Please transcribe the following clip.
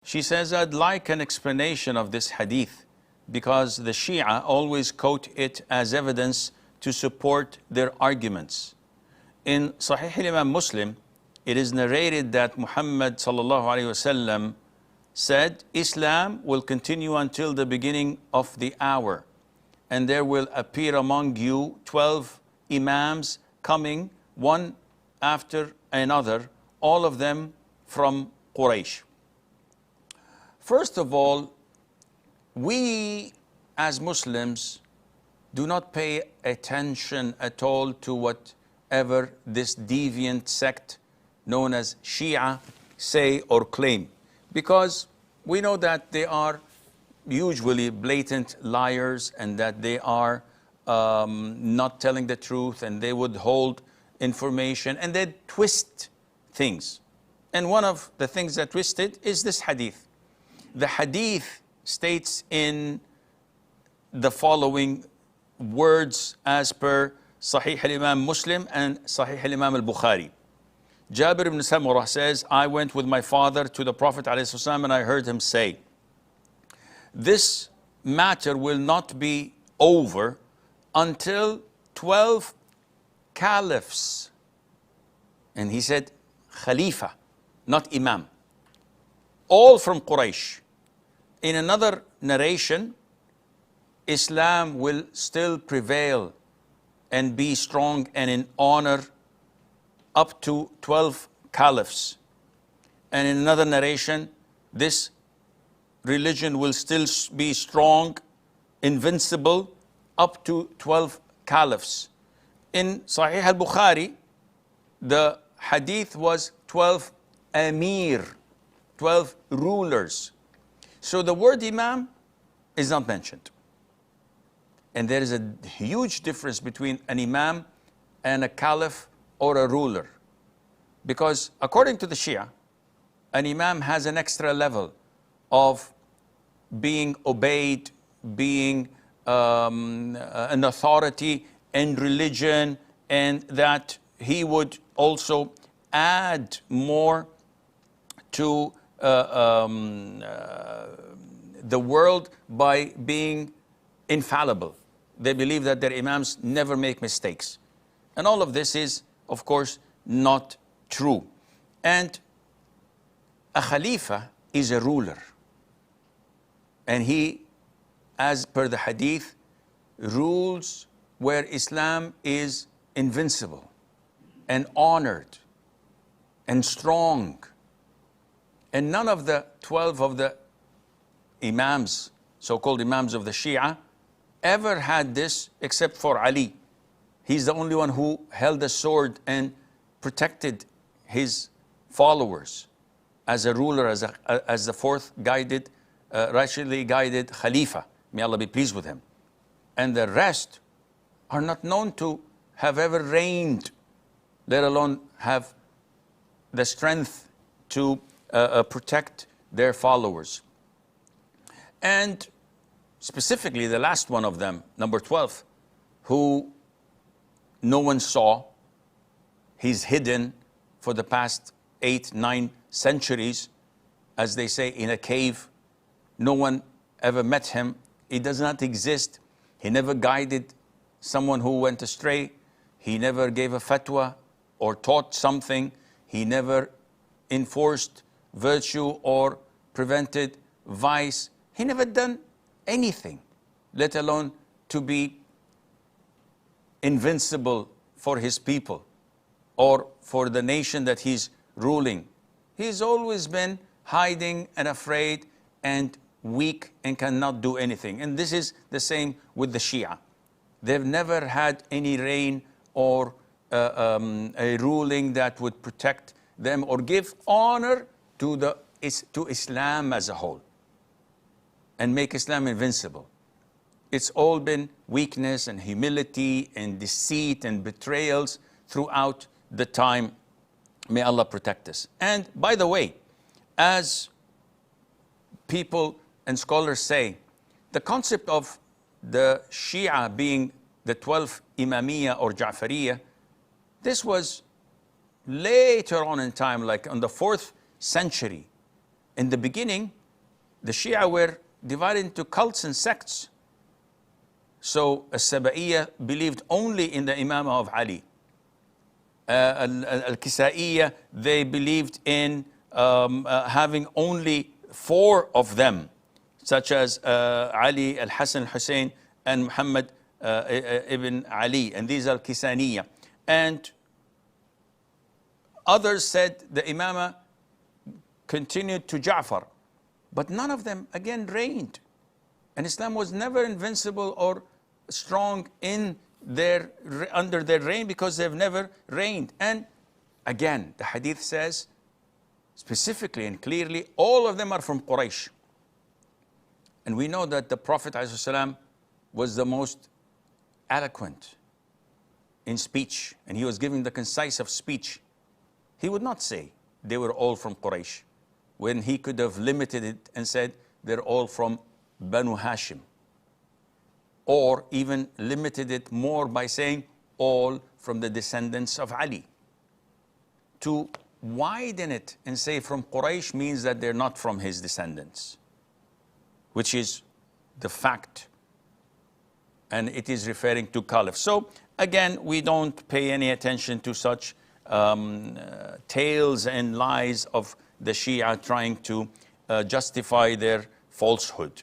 She says, I'd like an explanation of this hadith because the Shia always quote it as evidence to support their arguments. In Sahih Imam Muslim, it is narrated that Muhammad sallallahu alaihi wasallam said, Islam will continue until the beginning of the hour, and there will appear among you 12 imams coming one after another, all of them from Quraysh. First of all, we as Muslims do not pay attention at all to whatever this deviant sect known as Shia say or claim, because we know that they are usually blatant liars and that they are not telling the truth, and they would hold information and they twist things. And one of the things that twisted is this hadith. The hadith states in the following words as per Sahih al-Imam Muslim and Sahih al-Imam al-Bukhari. Jabir ibn Samurah says, I went with my father to the Prophet ﷺ and I heard him say, this matter will not be over until 12 caliphs. And he said, Khalifa, not Imam. All from Quraysh. In another narration, Islam will still prevail and be strong and in honor up to 12 caliphs. And in another narration, this religion will still be strong, invincible, up to 12 caliphs. In Sahih al-Bukhari, the hadith was 12 amir, 12 rulers. So the word imam is not mentioned. And there is a huge difference between an imam and a caliph or a ruler. Because according to the Shia, an imam has an extra level of being obeyed, being an authority in religion, and that he would also add more to the world by being infallible. They believe that their imams never make mistakes. And all of this is, of course, not true. And a khalifa is a ruler. And he, as per the hadith, rules where Islam is invincible and honored and strong. And none of the 12 of the imams, so-called imams of the Shia, ever had this except for Ali. He's the only one who held a sword and protected his followers as a ruler, as the fourth guided, righteously guided Khalifa. May Allah be pleased with him. And the rest are not known to have ever reigned, let alone have the strength to protect their followers. And specifically the last one of them, number 12, who no one saw, he's hidden for the past 8-9 centuries, as they say, in a cave. No one ever met him. He does not exist. He never guided someone who went astray. He never gave a fatwa or taught something. He never enforced virtue or prevented vice. He never done anything, let alone to be invincible for his people or for the nation that he's ruling. He's always been hiding and afraid and weak and cannot do anything. And this is the same with the Shia. They've never had any reign or a ruling that would protect them or give honor to Islam as a whole and make Islam invincible. It's all been weakness and humility and deceit and betrayals throughout the time. May Allah protect us. And by the way, as people and scholars say, the concept of the Shia being the 12th Imamiyya or Ja'fariyya, this was later on in time, like on the 4th century. in the beginning, the Shia were divided into cults and sects. So As-Saba'iyyah believed only in the Imamah of Ali. Al-Kisaiyyah, they believed in having only 4 of them, such as Ali, Al-Hasan, Al-Hussein, and Muhammad ibn Ali. And these are Kisaniyah. And others said the Imamah continued to Ja'far. But none of them, again, reigned. And Islam was never invincible or strong in under their reign, because they've never reigned. And again, the hadith says specifically and clearly, all of them are from Quraysh. And we know that the Prophet ﷺ was the most eloquent in speech, and he was giving the concise of speech. He would not say they were all from Quraysh, when he could have limited it and said they're all from Banu Hashim, or even limited it more by saying all from the descendants of Ali. To widen it and say from Quraysh means that they're not from his descendants, which is the fact, and it is referring to Caliph. So again, we don't pay any attention to such tales and lies of the Shia trying to justify their falsehood.